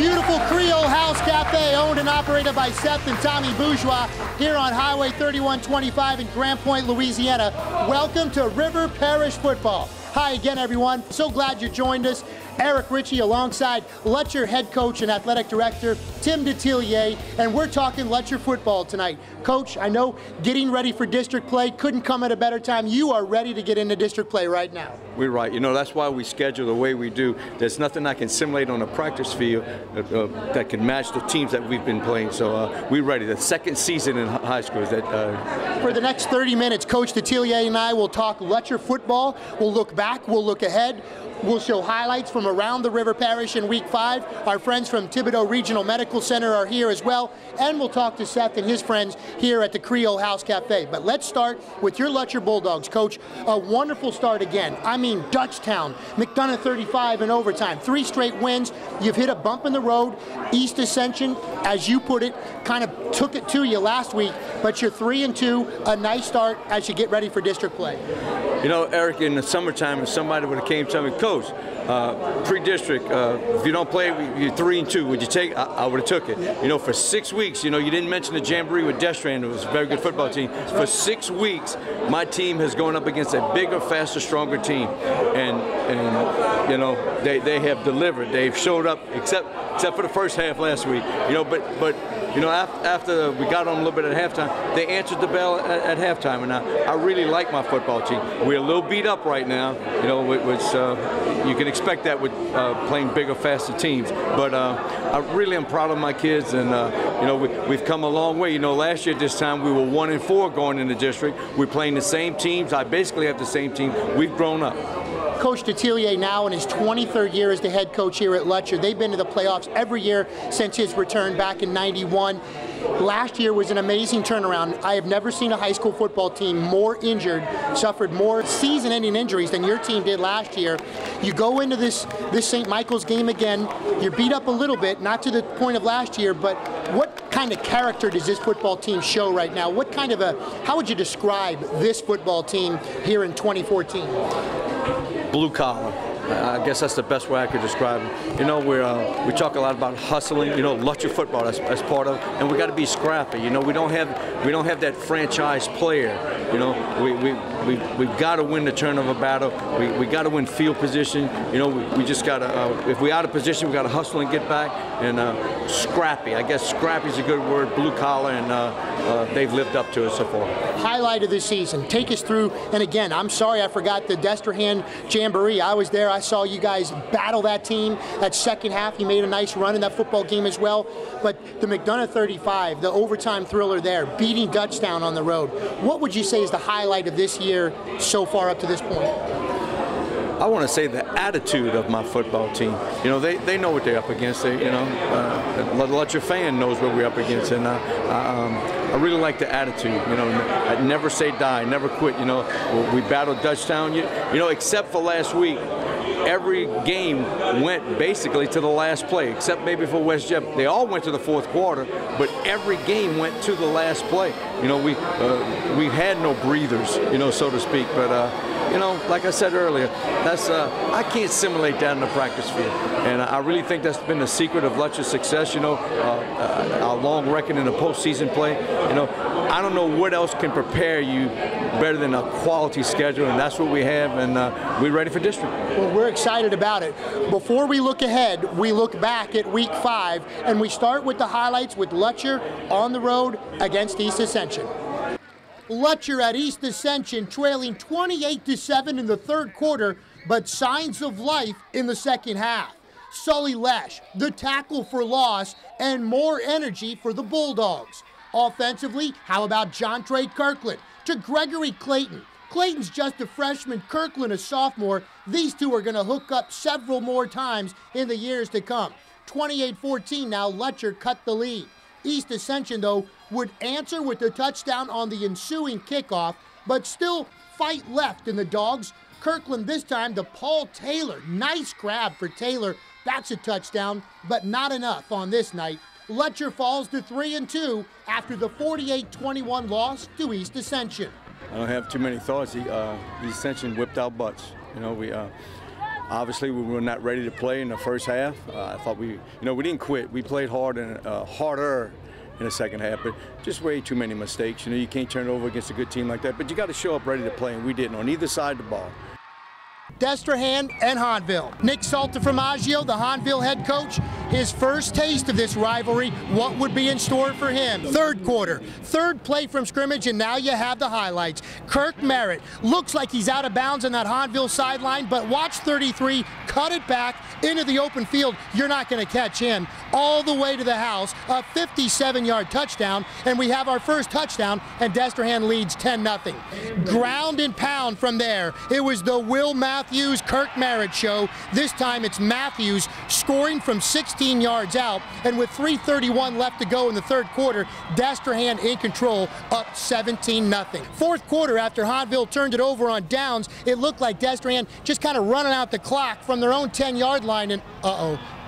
beautiful Creole House Cafe, owned and operated by Seth and Tommy Bourgeois, here on Highway 3125 in Grand Point, Louisiana. Welcome to River Parish football. Hi again, everyone. So glad you joined us. Eric Richey alongside Lutcher head coach and athletic director Tim Detillier, and we're talking Lutcher football tonight. Coach, I know getting ready for district play couldn't come at a better time. You are ready to get into district play right now. We're right. You know, that's why we schedule the way we do. There's nothing I can simulate on a practice field that can match the teams that we've been playing. So we're ready. The second season in high school is that. For the next 30 minutes, Coach Detillier and I will talk Lutcher football. We'll look back. We'll look ahead. We'll show highlights from around the River Parish in Week 5. Our friends from Thibodaux Regional Medical Center are here as well. And we'll talk to Seth and his friends here at the Creole House Cafe. But let's start with your Lutcher Bulldogs, Coach. A wonderful start again. I mean, Dutchtown, McDonough 35 in overtime. 3 straight wins. You've hit a bump in the road. East Ascension, as you put it, kind of took it to you last week. But you're 3-2, a nice start as you get ready for district play. You know, Eric, in the summertime, if somebody would have came to me, Coach, pre-district, if you don't play, you're 3-2. Would you take? I would have took it. You know, for 6 weeks, you know, you didn't mention the Jamboree with Destran. It was a very good football team. For 6 weeks, my team has gone up against a bigger, faster, stronger team, and you know, they have delivered. They've showed up, except for the first half last week. You know, but you know, after we got on a little bit at halftime, they answered the bell at halftime, and I really like my football team. We're a little beat up right now, you know, which you can expect that with playing bigger, faster teams. But I really am proud of my kids, and you know, we've come a long way. You know, last year at this time we were 1-4 going in the district. We're playing the same teams. I basically have the same team. We've grown up. Coach Detillier now in his 23rd year as the head coach here at Lutcher. They've been to the playoffs every year since his return back in '91. Last year was an amazing turnaround. I have never seen a high school football team more injured, suffered more season-ending injuries than your team did last year. You go into this St. Michael's game again, you're beat up a little bit, not to the point of last year, but what kind of character does this football team show right now? What kind of how would you describe this football team here in 2014? Blue collar. I guess that's the best way I could describe it. You know, we talk a lot about hustling. You know, Lutcher football that's part of, and we got to be scrappy. You know, we don't have that franchise player. You know, we've got to win the turnover battle. We got to win field position. You know, we just got to. If we're out of position, we got to hustle and get back. And scrappy. I guess scrappy is a good word. Blue collar, and they've lived up to it so far. Highlight of the season. Take us through. And again, I'm sorry I forgot the Destrehan Jamboree. I was there. I saw you guys battle that team. That second half, you made a nice run in that football game as well. But the McDonough 35, the overtime thriller there, beating Dutchtown on the road. What would you say is the highlight of this year so far up to this point? I want to say the attitude of my football team. You know, they know what they're up against. The Lutcher fan knows what we're up against, and I really like the attitude. You know, I never say die, never quit. You know, we battled Dutchtown. You know, except for last week. Every game went basically to the last play, except maybe for West Jeff. They all went to the fourth quarter, but every game went to the last play. You know, we had no breathers, you know, so to speak. But you know, like I said earlier, that's I can't simulate that in the practice field, and I really think that's been the secret of Lutcher's success. You know, our long record in the postseason play. You know, I don't know what else can prepare you better than a quality schedule, and that's what we have, and we're ready for district. Well, we're excited about it. Before we look ahead, we look back at Week 5, and we start with the highlights with Lutcher on the road against East Ascension. Lutcher at East Ascension trailing 28-7 in the third quarter, but signs of life in the second half. Sully Lesh, the tackle for loss, and more energy for the Bulldogs. Offensively, how about John Trey Kirkland to Gregory Clayton? Clayton's just a freshman, Kirkland a sophomore. These two are going to hook up several more times in the years to come. 28-14 now, Lutcher cut the lead. East Ascension, though, would answer with a touchdown on the ensuing kickoff, but still fight left in the Dogs. Kirkland this time to Paul Taylor. Nice grab for Taylor. That's a touchdown, but not enough on this night. Lutcher falls to 3-2 after the 48-21 loss to East Ascension. I don't have too many thoughts. East Ascension whipped our butts. You know, Obviously, we were not ready to play in the first half. I thought we didn't quit. We played hard and harder in the second half, but just way too many mistakes. You can't turn it over against a good team like that, but you got to show up ready to play, and we didn't on either side of the ball. Destrehan and Hahnville. Nick Saltaframaggio, the Hahnville head coach, his first taste of this rivalry. What would be in store for him? Third quarter, third play from scrimmage, and now you have the highlights. Kirk Merritt looks like he's out of bounds on that Hahnville sideline, but watch 33 cut it back into the open field. You're not going to catch him. All the way to the house, a 57-yard touchdown, and we have our first touchdown, and Destrehan leads 10-0. Ground and pound from there. It was the Will Matthews, Kirk Merritt show. This time it's Matthews scoring from 16 yards out, and with 3:31 left to go in the third quarter, Destrehan in control, up 17-0. Fourth quarter, after Hahnville turned it over on downs, it looked like Destrehan just kind of running out the clock from their own 10-yard line, and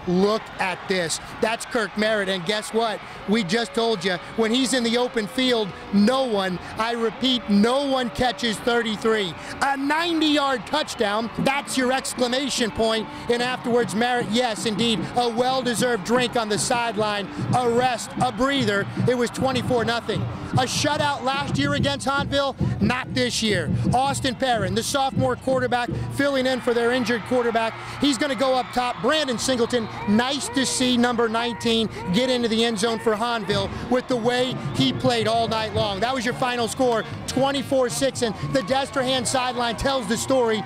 look at this. That's Kirk Merritt, and guess what? We just told you, when he's in the open field, no one, I repeat, no one catches 33. A 90-yard touchdown, that's your exclamation point. And afterwards, Merritt, yes, indeed, a well-deserved drink on the sideline, a rest, a breather. It was 24-0. A shutout last year against Hahnville, not this year. Austin Perrin, the sophomore quarterback, filling in for their injured quarterback. He's going to go up top. Brandon Singleton, nice to see number 19 get into the end zone for Hahnville with the way he played all night long. That was your final score, 24-6, and the Destrehan sideline tells the story.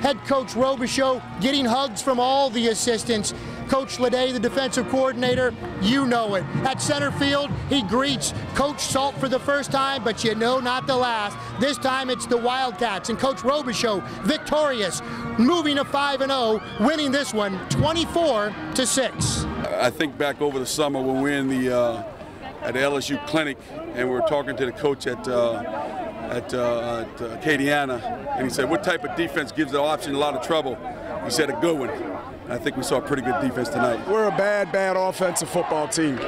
Head coach Robichaux getting hugs from all the assistants. Coach Leday, the defensive coordinator, you know it. At center field, he greets Coach Salt for the first time, but not the last. This time it's the Wildcats, and Coach Robichaux victorious, moving to 5-0, winning this one 24-6. I think back over the summer when we were in the at the LSU clinic, and we were talking to the coach at Acadiana, and he said, what type of defense gives the option a lot of trouble? He said, a good one. I think we saw a pretty good defense tonight. We're a bad offensive football team.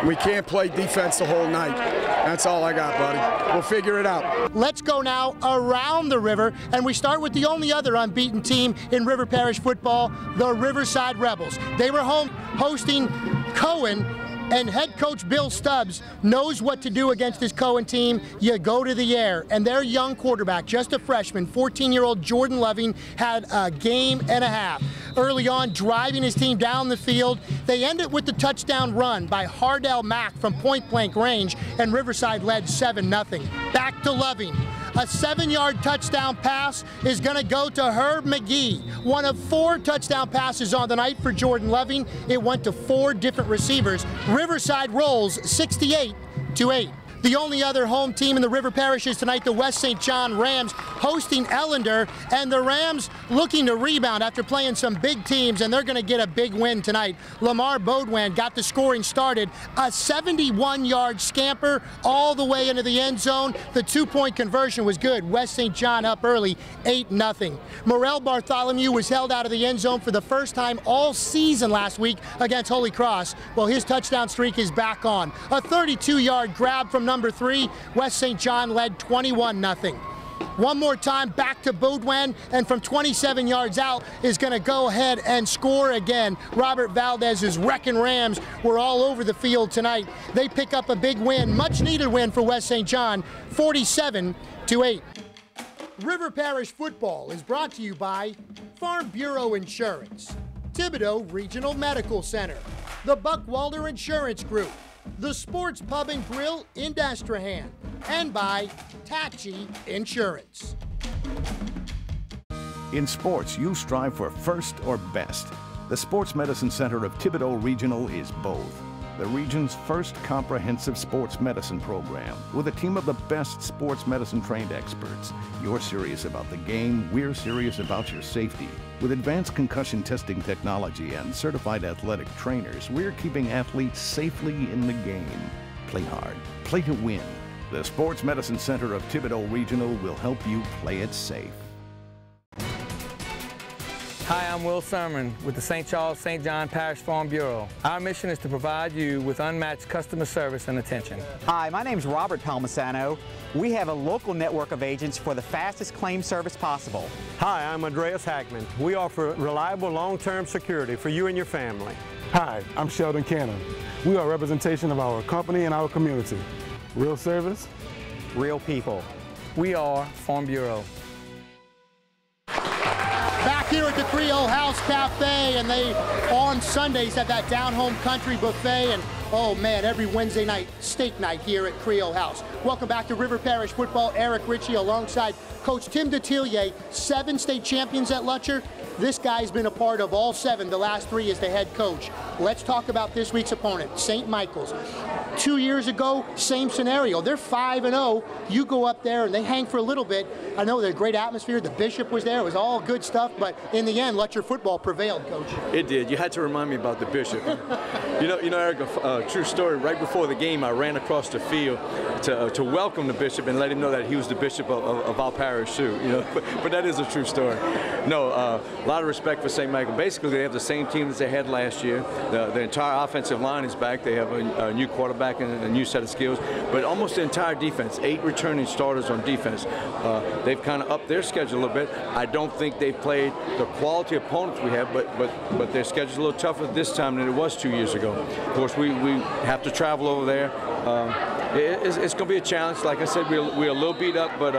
We can't play defense the whole night. That's all I got, buddy. We'll figure it out. Let's go now around the river, and we start with the only other unbeaten team in River Parish football, the Riverside Rebels. They were hosting Cohen, and head coach Bill Stubbs knows what to do against this Cohen team. You go to the air, and their young quarterback, just a freshman, 14-year-old Jordan Loving, had a game and a half. Early on, driving his team down the field. They ended with the touchdown run by Hardell Mack from point-blank range, and Riverside led 7-0. Back to Loving. A 7-yard touchdown pass is going to go to Herb McGee. One of 4 touchdown passes on the night for Jordan Loving. It went to 4 different receivers. Riverside rolls 68-8. The only other home team in the River Parish is tonight the West St. John Rams hosting Ellender, and the Rams looking to rebound after playing some big teams, and they're going to get a big win tonight. Lamar Baudouin got the scoring started. A 71-yard scamper all the way into the end zone. The 2-point conversion was good. West St. John up early, 8-0. Morel Bartholomew was held out of the end zone for the first time all season last week against Holy Cross. Well, his touchdown streak is back on. A 32-yard grab from number 3. West St. John led 21-0. One more time, back to Baudouin, and from 27 yards out is going to go ahead and score again. Robert Valdez's wrecking Rams were all over the field tonight. They pick up a big win, much needed win for West St. John, 47-8. River Parish football is brought to you by Farm Bureau Insurance, Thibodaux Regional Medical Center, the Buckwalder Insurance Group, the Sports Pub and Grill in Destrehan, and by Tachi Insurance. In sports, you strive for first or best. The Sports Medicine Center of Thibodaux Regional is both. The region's first comprehensive sports medicine program with a team of the best sports medicine trained experts. You're serious about the game, we're serious about your safety. With advanced concussion testing technology and certified athletic trainers, we're keeping athletes safely in the game. Play hard, play to win. The Sports Medicine Center of Thibodaux Regional will help you play it safe. Hi, I'm Will Sermon with the St. Charles St. John Parish Farm Bureau. Our mission is to provide you with unmatched customer service and attention. Hi, my name's Robert Palmisano. We have a local network of agents for the fastest claim service possible. Hi, I'm Andreas Hackman. We offer reliable long-term security for you and your family. Hi, I'm Sheldon Cannon. We are a representation of our company and our community. Real service, real people. We are Farm Bureau. Back here at the Creole House Cafe, and they on Sundays have that down-home country buffet, and oh man, every Wednesday night, steak night here at Creole House. Welcome back to River Parish Football. Eric Richey alongside Coach Tim Detillier, 7 state champions at Lutcher. This guy's been a part of all 7, the last 3 as the head coach. Let's talk about this week's opponent, St. Michael's. 2 years ago, same scenario. They're 5-0. You go up there and they hang for a little bit. I know there's a great atmosphere. The bishop was there. It was all good stuff. But in the end, Lutcher football prevailed, Coach. It did. You had to remind me about the bishop. you know, Eric, a true story. Right before the game, I ran across the field to welcome the bishop and let him know that he was the bishop of our parish too. You know, but that is a true story. No, a lot of respect for St. Michael. Basically, they have the same team as they had last year. The entire offensive line is back. They have a new quarterback and a new set of skills, but almost the entire defense, 8 returning starters on defense. They've kind of upped their schedule a little bit. I don't think they've played the quality opponents we have, but their schedule's a little tougher this time than it was 2 years ago. Of course, we have to travel over there. It's going to be a challenge. Like I said, we're a little beat up, but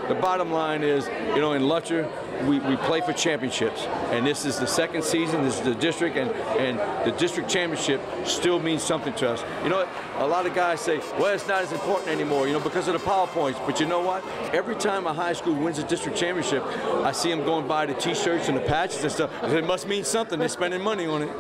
the bottom line is, you know, in Lutcher, we play for championships, and this is the 2nd season. This is the district, and the district championship still means something to us. You know what? A lot of guys say, well, it's not as important anymore, you know, because of the PowerPoints. But you know what? Every time a high school wins a district championship, I see them going by the T-shirts and the patches and stuff. It must mean something. They're spending money on it.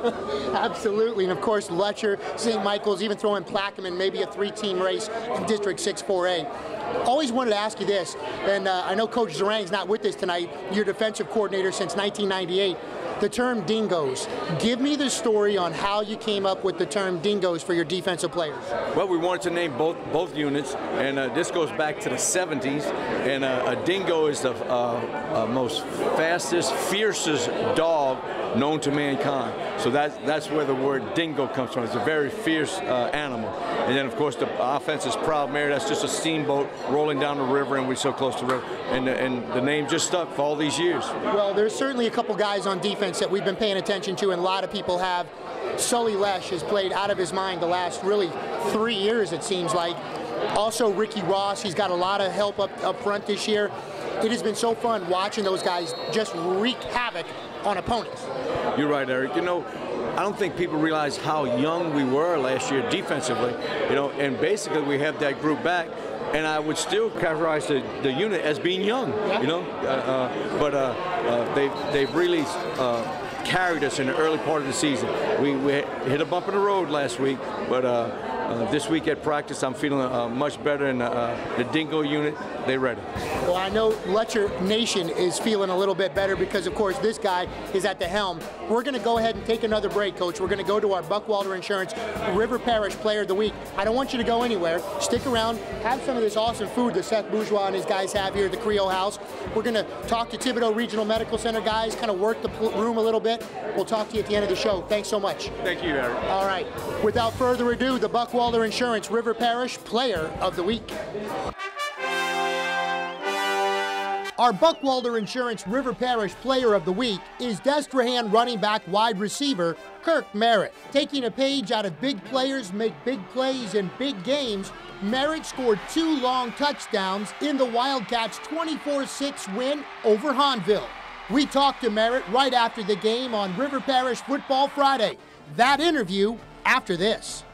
Absolutely, and of course, Lutcher, St. Michael's, even throwing Plaquemine, maybe a 3-team race in District 6-4A. Always wanted to ask you this, and I know Coach Zarang's not with us tonight. You're defensive coordinator since 1998. The term Dingoes. Give me the story on how you came up with the term Dingoes for your defensive players. Well, we wanted to name both units, and this goes back to the 70s. And a dingo is the most fastest, fiercest dog known to mankind. So that's where the word dingo comes from. It's a very fierce animal. And then, of course, the offense is Proud Mary. That's just a steamboat rolling down the river, and we're so close to the river. And the name just stuck for all these years. Well, there's certainly a couple guys on defense that we've been paying attention to, and a lot of people have. Sully Lesh has played out of his mind the last really 3 years, it seems like. Also, Ricky Ross, he's got a lot of help up front this year. It has been so fun watching those guys just wreak havoc on opponents. You're right, Eric. You know, I don't think people realize how young we were last year defensively. You know, and basically we have that group back. And I would still characterize the unit as being young, you know, but they've really carried us in the early part of the season. We hit a bump in the road last week, but this week at practice, I'm feeling much better, and the Dingo unit, they're ready. Well, I know Lutcher Nation is feeling a little bit better because, of course, this guy is at the helm. We're going to go ahead and take another break, Coach. We're going to go to our Buckwalter Insurance River Parish Player of the Week. I don't want you to go anywhere. Stick around. Have some of this awesome food that Seth Bourgeois and his guys have here at the Creole House. We're going to talk to Thibodaux Regional Medical Center guys, kind of work the room a little bit. We'll talk to you at the end of the show. Thanks so much. Thank you, Eric. All right. Without further ado, the Buckwalter Insurance River Parish Player of the Week. Our Buckwalter Insurance River Parish Player of the Week is Destrehan running back wide receiver Kirk Merritt. Taking a page out of big players make big plays in big games, Merritt scored 2 long touchdowns in the Wildcats' 24-6 win over Hahnville. We talked to Merritt right after the game on River Parish Football Friday. That interview after this.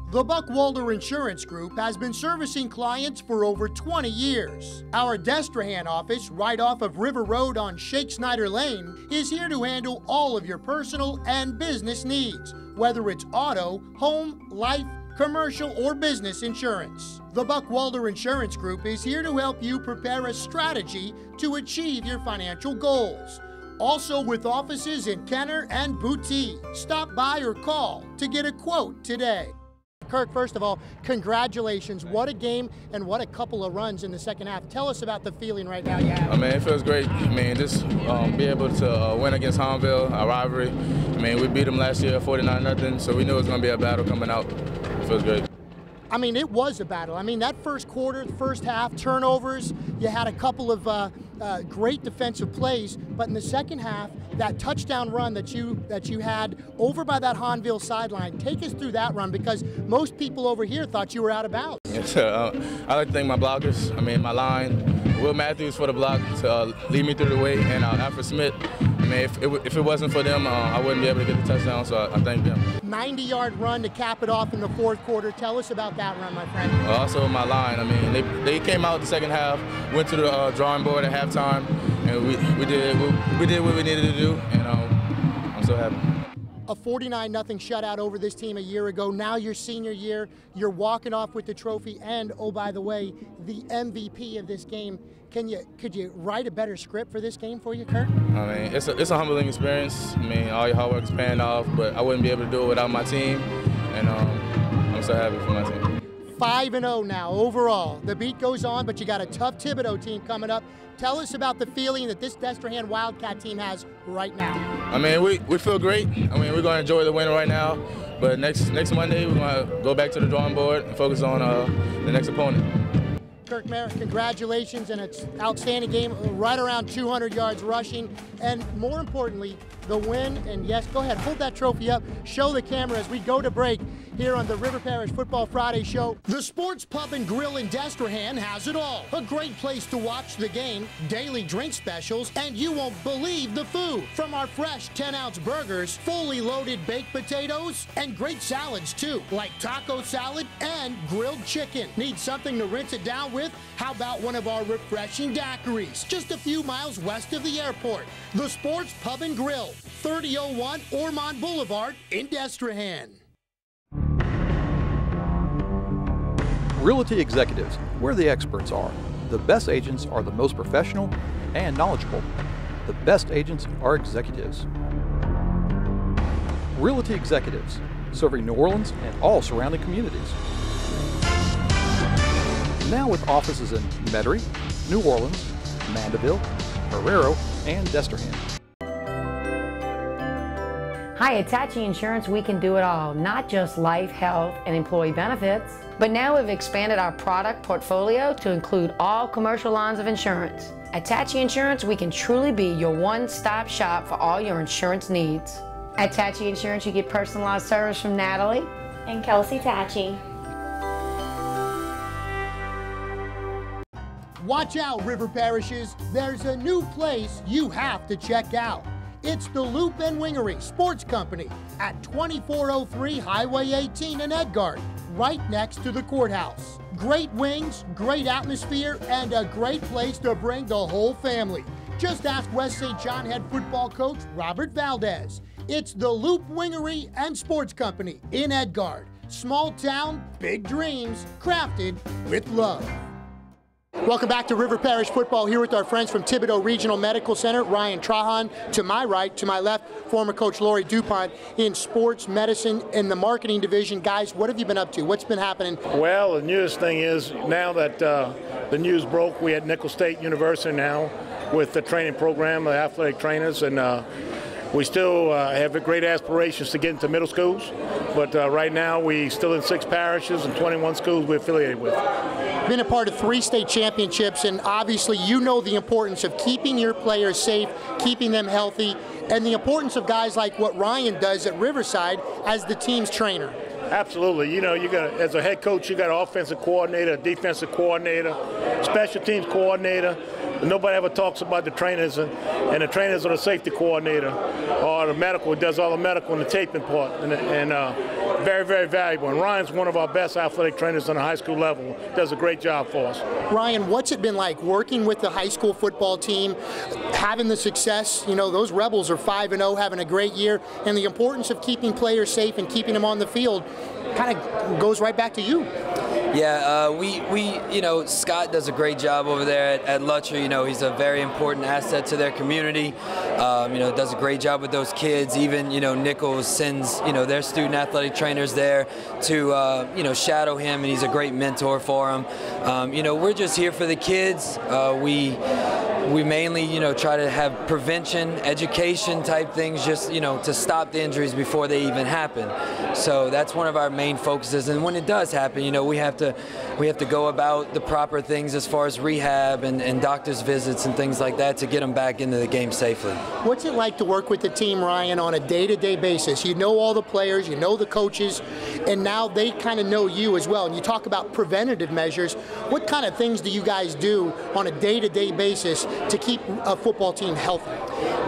The Buckwalter Insurance Group has been servicing clients for over 20 years. Our Destrehan office, right off of River Road on Shake Snyder Lane, is here to handle all of your personal and business needs, whether it's auto, home, life, commercial, or business insurance. The Buckwalter Insurance Group is here to help you prepare a strategy to achieve your financial goals. Also with offices in Kenner and Boutique. Stop by or call to get a quote today. Kirk, first of all, congratulations. What a game and what a couple of runs in the second half. Tell us about the feeling right now you have. I mean, it feels great. I mean, just be able to win against Holmville, our rivalry. I mean, we beat them last year 49-0, so we knew it was going to be a battle coming out. It feels great. I mean, it was a battle. I mean, that first quarter, the first half, turnovers, you had a couple of great defensive plays, but in the second half, that touchdown run that you had over by that Holmville sideline, take us through that run, because most people over here thought you were out of bounds. Yes, I like to thank my blockers. I mean, my line, Will Matthews for the block to lead me through the way, and Alfred Smith. I mean, if it wasn't for them, I wouldn't be able to get the touchdown, so I thank them. 90-yard run to cap it off in the fourth quarter. Tell us about that run, my friend. Also, my line. I mean, they came out the second half, went to the drawing board at halftime, and we did what we needed to do, and I'm so happy. A 49-0 shutout over this team a year ago. Now your senior year, you're walking off with the trophy, and oh, by the way, the MVP of this game. Could you write a better script for this game for you, Kirk? I mean, it's a humbling experience. I mean, all your hard work is paying off, but I wouldn't be able to do it without my team, and I'm so happy for my team. 5-0 now overall. The beat goes on, but you got a tough Thibodeau team coming up. Tell us about the feeling that this Destrehan Wildcat team has right now. I mean, we feel great. I mean, we're going to enjoy the win right now, but next Monday we're going to go back to the drawing board and focus on the next opponent. Kirk Merritt, congratulations, and it's an outstanding game, right around 200 yards rushing, and more importantly, the win. And yes, go ahead, hold that trophy up, show the camera as we go to break here on the River Parish Football Friday show. The Sports Pub and Grill in Destrehan has it all. A great place to watch the game, daily drink specials, and you won't believe the food. From our fresh 10-ounce burgers, fully loaded baked potatoes, and great salads too, like taco salad and grilled chicken. Need something to rinse it down with? How about one of our refreshing daiquiris? Just a few miles west of the airport. The Sports Pub and Grill, 3001 Ormond Boulevard in Destrehan. Realty Executives, where the experts are. The best agents are the most professional and knowledgeable. The best agents are executives. Realty Executives, serving New Orleans and all surrounding communities. Now with offices in Metairie, New Orleans, Mandeville, Herrero, and Destrehan. Hi, at Tachi Insurance, we can do it all, not just life, health, and employee benefits. But now we've expanded our product portfolio to include all commercial lines of insurance. At Tachi Insurance, we can truly be your one-stop shop for all your insurance needs. At Tachi Insurance, you get personalized service from Natalie and Kelsey Tachi. Watch out, River Parishes. There's a new place you have to check out. It's the Loop and Wingery Sports Company at 2403 Highway 18 in Edgard, right next to the courthouse. Great wings, great atmosphere, and a great place to bring the whole family. Just ask West St. John head football coach Robert Valdez. It's the Loop Wingery and Sports Company in Edgard. Small town, big dreams, crafted with love. Welcome back to River Parish Football, here with our friends from Thibodeau Regional Medical Center. Ryan Trahan to my right, to my left, former coach Lori DuPont in sports medicine in the marketing division. Guys, what have you been up to? What's been happening? Well, the newest thing is now that the news broke, we at Nicholls State University now with the training program, the athletic trainers, and we still have great aspirations to get into middle schools, but right now we still in 6 parishes and 21 schools we're affiliated with. Been a part of 3 state championships, and obviously you know the importance of keeping your players safe, keeping them healthy, and the importance of guys like what Ryan does at Riverside as the team's trainer. Absolutely. You know, you got, as a head coach, you got an offensive coordinator, a defensive coordinator, special teams coordinator. Nobody ever talks about the trainers, and the trainers are the safety coordinator or the medical, does all the medical and the taping part, and very, very valuable. And Ryan's one of our best athletic trainers on the high school level, does a great job for us. Ryan, what's it been like working with the high school football team, having the success? You know, those Rebels are 5-0, having a great year, and the importance of keeping players safe and keeping them on the field kind of goes right back to you. Yeah, you know, Scott does a great job over there at Lutcher. You know, he's a very important asset to their community. You know, does a great job with those kids. Even, you know, Nichols sends, you know, their student athletic trainers there to, you know, shadow him, and he's a great mentor for them. You know, we're just here for the kids. We mainly, you know, try to have prevention, education type things, just, you know, to stop the injuries before they even happen. So that's one of our main focuses. And when it does happen, you know, we have to go about the proper things as far as rehab and doctor's visits and things like that to get them back into the game safely. What's it like to work with the team, Ryan, on a day-to-day basis? You know all the players, you know the coaches, and now they kind of know you as well. And you talk about preventative measures. What kind of things do you guys do on a day-to-day basis to keep a football team healthy?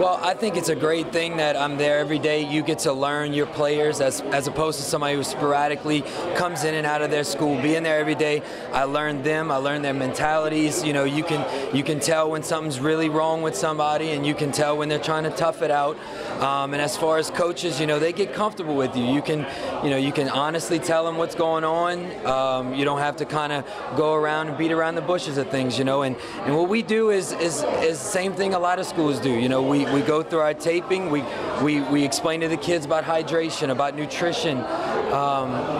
Well, I think it's a great thing that I'm there every day. You get to learn your players as opposed to somebody who sporadically comes in and out of their school. Being there every day, I learn them, I learn their mentalities. You know, you can tell when something's really wrong with somebody, and you can tell when they're trying to tough it out. And as far as coaches, you know, they get comfortable with you. You can honestly tell them what's going on. You don't have to kind of go around and beat around the bushes of things, you know. And what we do is the same thing a lot of schools do. You know, we go through our taping. We explain to the kids about hydration, about nutrition.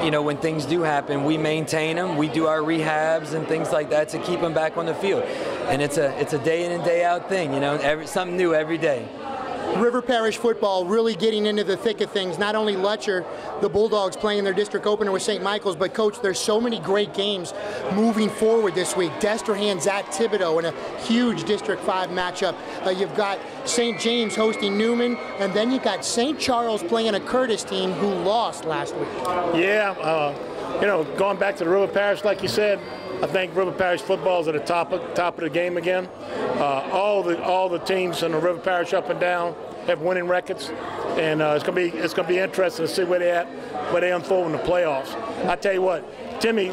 You know, when things do happen, we maintain them. We do our rehabs and things like that to keep them back on the field. And it's a day in and day out thing. You know, something new every day. River Parish football really getting into the thick of things. Not only Lutcher, the Bulldogs playing their district opener with St. Michael's, but Coach, there's so many great games moving forward this week. Destrehan's at Thibodaux in a huge District 5 matchup. You've got St. James hosting Newman, and then you've got St. Charles playing a Curtis team who lost last week. Yeah, you know, going back to the River Parish, like you said, I think River Parish football is at the top of the game again. All the teams in the River Parish up and down have winning records, and it's gonna be interesting to see where they unfold in the playoffs. I tell you what, Timmy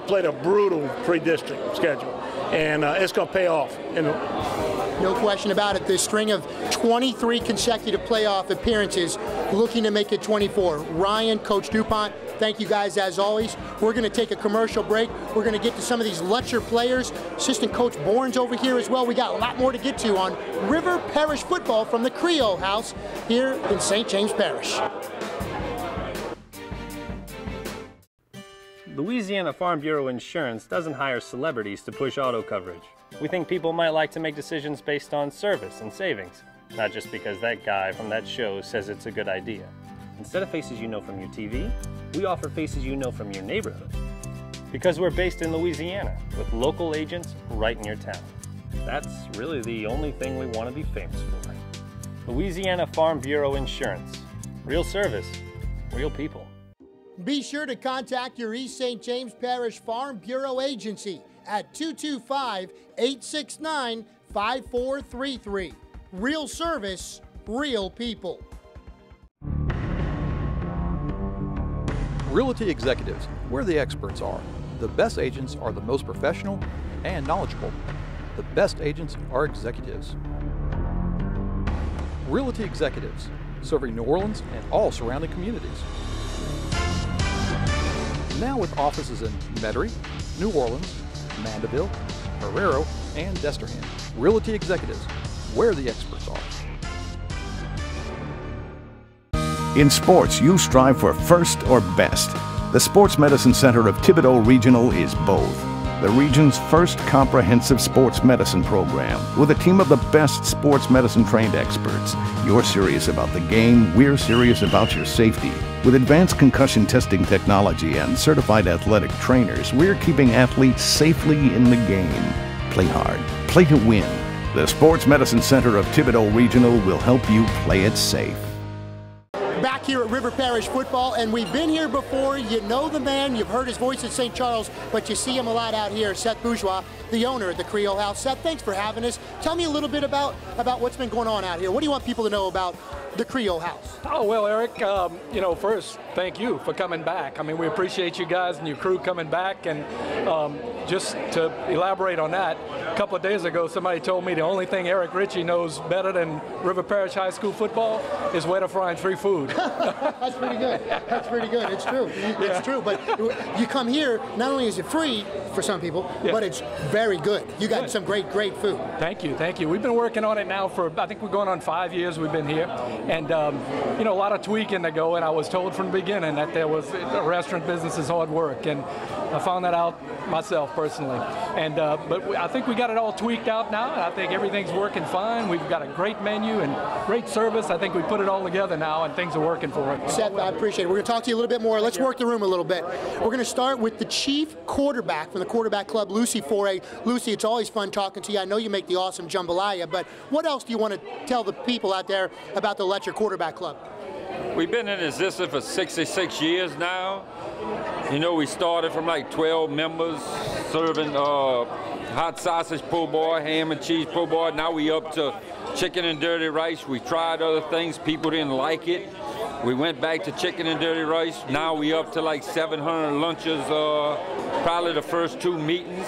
played a brutal pre-district schedule, and it's gonna pay off. No question about it. This string of 23 consecutive playoff appearances, looking to make it 24. Ryan, Coach DuPont, thank you guys as always. We're going to take a commercial break. We're going to get to some of these Lutcher players. Assistant Coach Bourne's over here as well. We got a lot more to get to on River Parish football from the Creole House here in St. James Parish. Louisiana Farm Bureau Insurance doesn't hire celebrities to push auto coverage. We think people might like to make decisions based on service and savings, not just because that guy from that show says it's a good idea. Instead of faces you know from your TV, we offer faces you know from your neighborhood. Because we're based in Louisiana, with local agents right in your town. That's really the only thing we want to be famous for. Louisiana Farm Bureau Insurance. Real service, real people. Be sure to contact your East St. James Parish Farm Bureau agency at 225-869-5433. Real service, real people. Realty Executives, where the experts are. The best agents are the most professional and knowledgeable. The best agents are executives. Realty Executives, serving New Orleans and all surrounding communities. Now with offices in Metairie, New Orleans, Mandeville, Herrero, and Destrehan. Realty Executives, where the experts are. In sports, you strive for first or best. The Sports Medicine Center of Thibodaux Regional is both. The region's first comprehensive sports medicine program with a team of the best sports medicine trained experts. You're serious about the game, we're serious about your safety. With advanced concussion testing technology and certified athletic trainers, we're keeping athletes safely in the game. Play hard, play to win. The Sports Medicine Center of Thibodaux Regional will help you play it safe. Back here at River Parish football, and we've been here before. You know the man, you've heard his voice at St. Charles, but you see him a lot out here. Seth Bourgeois, the owner at the Creole House. Seth, thanks for having us. Tell me a little bit about what's been going on out here. What do you want people to know about the Creole house? Oh, well, Eric, you know, first, thank you for coming back. I mean, we appreciate you guys and your crew coming back. And just to elaborate on that, a couple of days ago, somebody told me the only thing Eric Richey knows better than River Parish High School football is where to find free food. That's pretty good. That's pretty good. It's true. It's true. But you come here, not only is it free for some people, but it's very good. You got some great food. Thank you. Thank you. We've been working on it now for, I think we're going on 5 years we've been here. And, you know, a lot of tweaking to go. And I was told from the beginning that there was a restaurant business is hard work. And I found that out myself personally. And but I think we got it all tweaked out now. And I think everything's working fine. We've got a great menu and great service. I think we put it all together now and things are working for us. Seth, I appreciate it. We're going to talk to you a little bit more. Let's work the room a little bit. We're going to start with the chief quarterback from the quarterback club, Lucy Foray. Lucy, it's always fun talking to you. I know you make the awesome jambalaya, but what else do you want to tell the people out there about the Lutcher Quarterback Club? We've been in existence for 66 years now. You know, we started from like 12 members serving hot sausage po' boy, ham and cheese po' boy. Now we up to chicken and dirty rice. We tried other things. People didn't like it. We went back to chicken and dirty rice. Now we up to like 700 lunches, probably the first 2 meetings.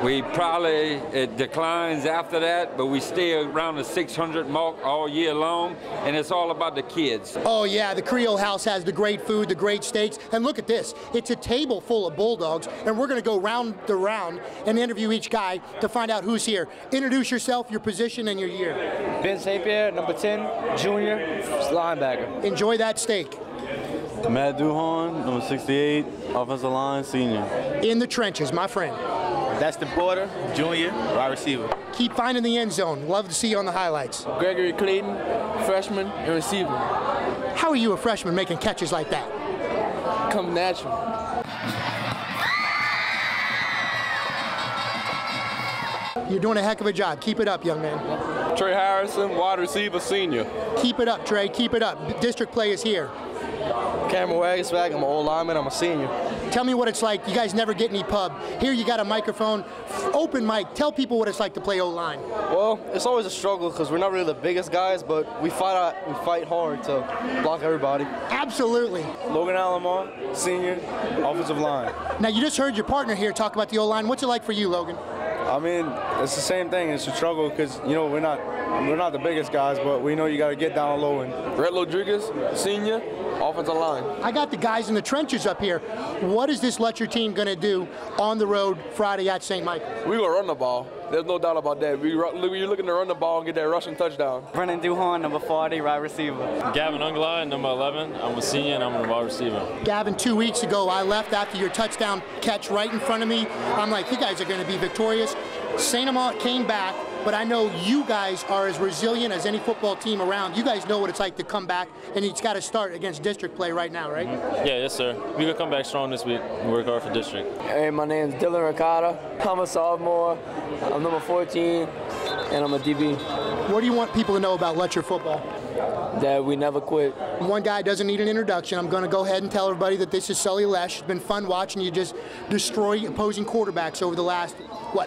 It declines after that, but we stay around the 600 mark all year long, and it's all about the kids. Oh yeah, the Creole house has the great food, the great steaks, and look at this. It's a table full of Bulldogs, and we're going to go round the round and interview each guy to find out who's here. Introduce yourself, your position, and your year. Ben St. Pierre, number 10, junior, linebacker. Enjoy that steak. Matt Duhon, number 68, offensive line, senior. In the trenches, my friend. Destin Porter, junior, wide receiver. Keep finding the end zone. Love to see you on the highlights. Gregory Clayton, freshman and receiver. How are you a freshman making catches like that? Come natural. You're doing a heck of a job. Keep it up, young man. Trey Harrison, wide receiver, senior. Keep it up, Trey. Keep it up. District play is here. Cameron Wagensback, I'm an old lineman, I'm a senior. Tell me what it's like. You guys never get any pub. Here you got a microphone, open mic. Tell people what it's like to play O-line. Well, it's always a struggle because we're not really the biggest guys, but we fight hard to block everybody. Absolutely. Logan Alomar, senior, offensive line. Now you just heard your partner here talk about the O-line. What's it like for you, Logan? I mean, it's the same thing. It's a struggle because, you know, we're not the biggest guys, but we know you got to get down low. And Red Rodriguez, senior, offensive line. I got the guys in the trenches up here. What is this Lutcher team going to do on the road Friday at St. Michael? We're going to run the ball. There's no doubt about that. You're looking to run the ball and get that rushing touchdown. Brennan Duhon, number 40, wide receiver. Gavin Ungla, number 11. I'm a senior and I'm a wide receiver. Gavin, 2 weeks ago, I left after your touchdown catch right in front of me. I'm like, you guys are going to be victorious. St. Amant came back, but I know you guys are as resilient as any football team around. You guys know what it's like to come back, and it's got to start against district play right now, right? Yeah, yes, sir. We're going to come back strong this week and work hard for district. Hey, my name's Dylan Ricotta. I'm a sophomore. I'm number 14, and I'm a DB. What do you want people to know about Lutcher football? That we never quit. One guy doesn't need an introduction. I'm going to go ahead and tell everybody that this is Sully Lesh. It's been fun watching you just destroy opposing quarterbacks over the last,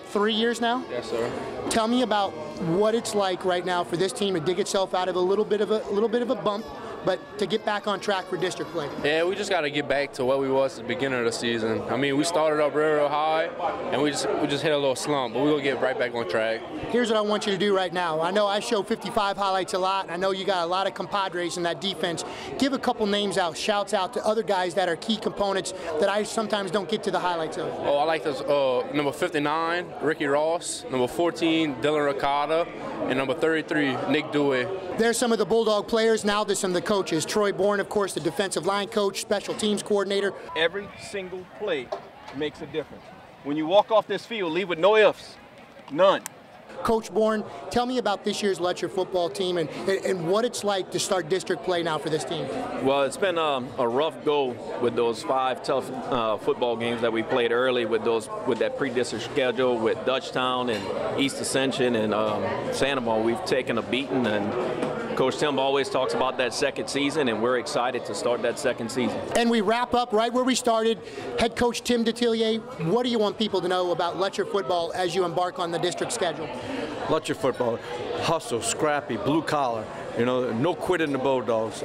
3 years now? Yes, sir. Tell me about what it's like right now for this team to dig itself out of a little bit of a bump, but to get back on track for district play. Yeah, we just got to get back to what we was at the beginning of the season. I mean, we started up real high, and we just hit a little slump, but we're going to get right back on track. Here's what I want you to do right now. I know I show 55 highlights a lot, and I know you got a lot of compadres in that defense. Give a couple names out, shouts out to other guys that are key components that I sometimes don't get to the highlights of. Oh, I like this, number 59, Ricky Ross, number 14, Dylan Ricotta, and number 33, Nick Dewey. There's some of the Bulldog players. Now there's some of the coaches. Troy Bourne, of course, the defensive line coach, special teams coordinator. Every single play makes a difference. When you walk off this field, leave with no ifs, none. Coach Bourne, tell me about this year's Lutcher football team and what it's like to start district play now for this team. Well, it's been a rough go with those 5 tough football games that we played early with that pre-district schedule with Dutchtown and East Ascension and Sandoval. We've taken a beating, and Coach Tim always talks about that second season, and we're excited to start that second season. And we wrap up right where we started. Head coach Tim Detillier, what do you want people to know about Lutcher football as you embark on the district schedule? Lutcher football, hustle, scrappy, blue collar. You know, no quit in the Bulldogs.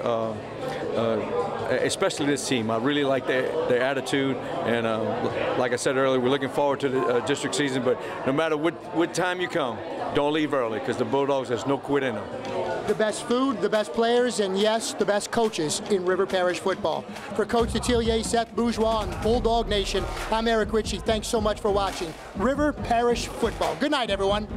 Especially this team. I really like their attitude, and like I said earlier, we're looking forward to the district season, but no matter what time you come, don't leave early, because the Bulldogs, there's no quit in them. The best food, the best players, and yes, the best coaches in River Parish football. For Coach Detillier, Seth Bourgeois, and Bulldog Nation, I'm Eric Richey. Thanks so much for watching River Parish football. Good night, everyone.